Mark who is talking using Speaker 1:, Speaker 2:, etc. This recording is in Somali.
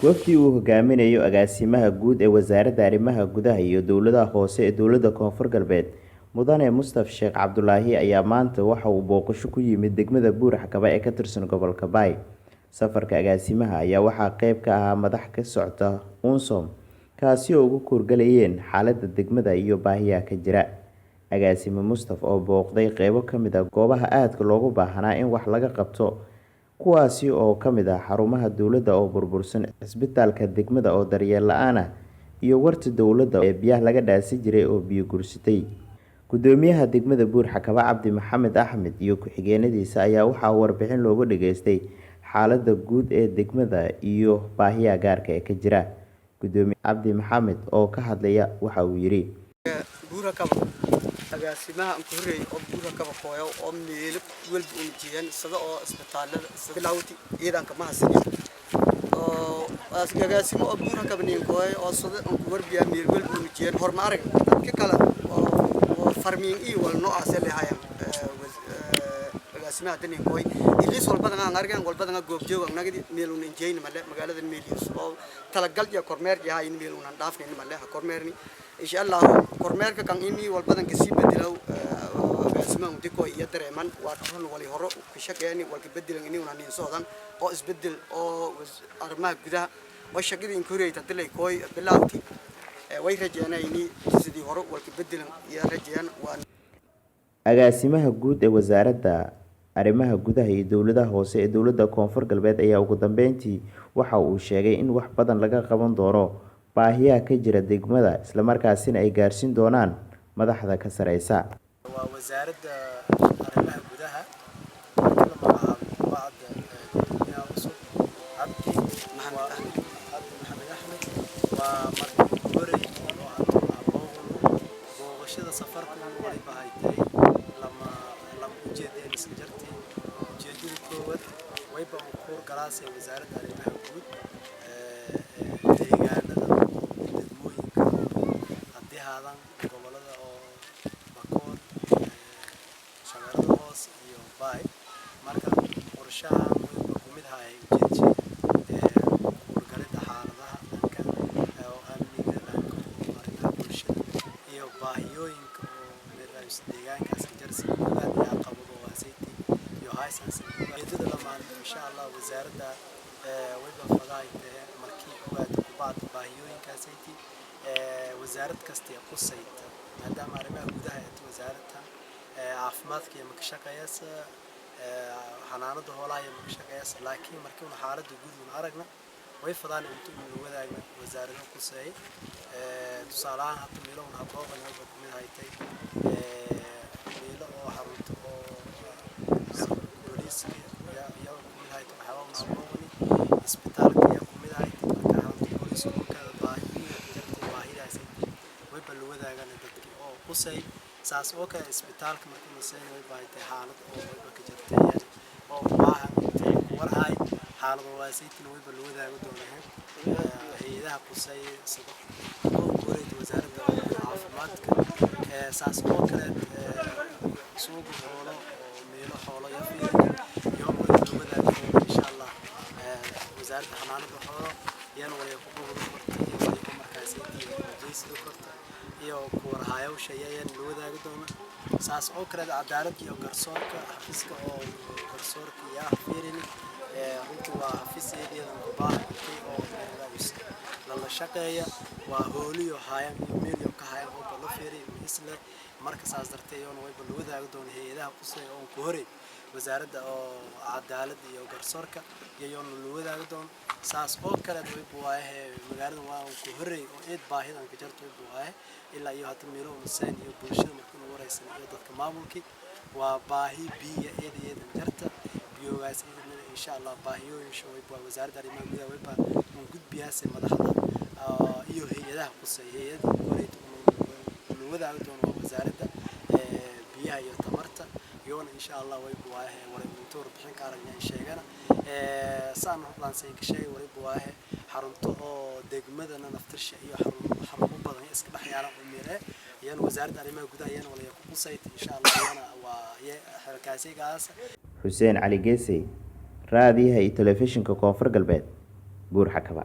Speaker 1: Wafdi uu hogaaminayo agaasimaha guud ee Wasaaradda Arrimaha Gudaha iyo Dowladaha Hoose ee Dowladda Koonfur Galbeed, Mudane Mustaf Sheekh Cabdulaahi ayaa maanta waxa uu booqasho ku yimid degmada Buur-Xakaba ee ka tirsan gobolka Bay. Safarka agaasimaha ayaa waxaa qayb ka ahaa madax ka socota UNSOM, kaasi oo ugu kurgalayeen xaaladda degmada iyo baahiyaha ka jira. Agaasime Mustaf oo booqday qaybo ka mid ah goobaha aadka loogu baahnaa in wax laga qabto, kuwaasi oo ka mid ah xarumaha dowladda oo burbursan, isbitaalka degmada oo daryeel la'aan ah, iyo warta dowladda ee biyaha laga dhaansan jiray oo biyo gursatay. Gudoomiyaha degmada Buur-Xakaba Cabdi Maxamed Axmed iyo ku-xigeenadiisa ayaa waxaa warbixin looga dhageystay xaaladda guud ee degmada iyo baahiyaha gaarka ah ee ka jira. Gudoomiye Cabdi Maxamed oo ka hadlaya waxa uu yiri:
Speaker 2: agaasimaha aan ku horeeyay oo Buur-Xakaba kooyo oo meel walba u jeeyaan sida oo isbitaalada bilawti ciidanka ma hasan oo agaasimo oo Buur-Xakaba nin kooyo oo sida aan ku warbiya meel walba u jeeyaan horumar dadka kale oo farming iyo wal noocaas leeyahay agaasimaha nin kooyo ilis walba aan argaan walba goob joog nagadi meel u jeeyna magaalada meeliis oo talagal iyo kormeer yahay in meel u dhaafnay malaha kormeerni إن شاء الله كورمير كان إني والبدن كسيب بدلوا اسمه ديكو يدري من وارهن ولي هرو كشك يعني والكبدل إني ونحن صادن أو إسبدل أو أرماء كذا والشكل إن كوري تدلي كوي بلاوتي ويرجعنا إني تزيد هرو والكبدل يرجعنا
Speaker 1: agaasimaha guud ee Wasaaradda Arrimaha Gudaha iyo Dowladaha Hoose ee Dowladda Koonfur Galbeed ayaa ugu dambeyntii waxa uu sheegay in wax badan laga qaban doono baahiyaha ka jira degmada isla markaasina ay gaarsiin doonaan madaxda ka sareysa.
Speaker 3: waa wasaaradda arrimaha gudaha kala magacaabay gudoomiyaha cusub Cabdi Maxamed Axmed waa markii hore oo booqashada safarka way baahaytay lama ujeedeen iska jartay ujeedada koowaad way baan ku galaasay wasaaradda arrimaha guud deegaanada gobolada oo Bakool Shabeellaha Hoose iyo Bay marka qorshaha uu mid yahay ujeedada urgalida xaaladaha dhanka oo amniga dhanka bulshada iyo baahiyooyinka oo meelahaas deegaankaas ka jirsan aad iyo caqabado waasayti iyo haysan ujeedada lamaan insha Allah wasaaradda way bafadaaytay markii ku baad baahiyooyinkaas ayti وزارة كاستيا قصيت هذا ما رمى بداية وزارة عفمات كي مكشكة ياس حنانة هولاي مكشكة ياس لكن مركون حارة وجود من عرقنا ويفضل أنتم من وزارة قصيت تصالح حتى ميلون هبوغ نوبة من هايتي ميلون حرمت بوليس يا من هايتي حوام هبوغني إسبيتال كي يكون من هايتي كحرمت بوليس وكذا قصي ساس أوكا إسبيتال كم كنا سين ويبايت حالة أو ويبقى جرتين أو باها ورهاي حالة واسيت ويبقى الوضع ودونه هي ذا قصي صدق وريد وزارة العافمات ساس أوكا سوق حوله وميله حوله يفيد يوم الوضع إن شاء الله وزارة حنان بحوله ينوي يقوم بالقرطي يوم مركزيتي وجيس القرطي iyo kuwarhayo shayeen loo wadaagi doono saas oo kale cadaalad iyo garsoorka xafiiska oo garsoorka iyo fiirin runtii waa xafiisyada ku baahan oo la shaqeeya waa hooliyo hayan meeliyo ka hayan oo la fiiriyo isla marka saas darteed oo way loo wadaagi doono hay'adaha qusay oo ku horay wasaaradda oo cadaalad iyo garsoorka iyo loo wadaagi doono saas oo kale way buuyahay magaalada waa ku horay oo eed baahidan ka jirto buuyahay ilaa iyo hata meelo insaan iyo bulshada markuu waraysan iyo dadka maamulkii waa baahi biyo eedeed jarta biyogaas insha Allah baahiyooyin shooy baa wasaaradda arrimaha gudaha way baa u gudbiyaasay madaxda iyo hay'adaha qusay hay'ad wareed oo wadaag doona wasaaradda biyaha iyo tamarta yoona insha Allah way buuyahay wareegtoor bixin ka aragnay sheegana saan hublaan say ka sheegay way buuyahay xarunto oo degmadana naftirsha iyo xarumo badan iska dhaxyaala oo meelay yan wasaaradda arrimaha gudaha yan wala ku qusayt insha Allah yana waa halkaasigaas
Speaker 1: Xuseen Cali Geesay raadiyaha iyo telefishinka Koonfur Galbeed Buur-Xakaba.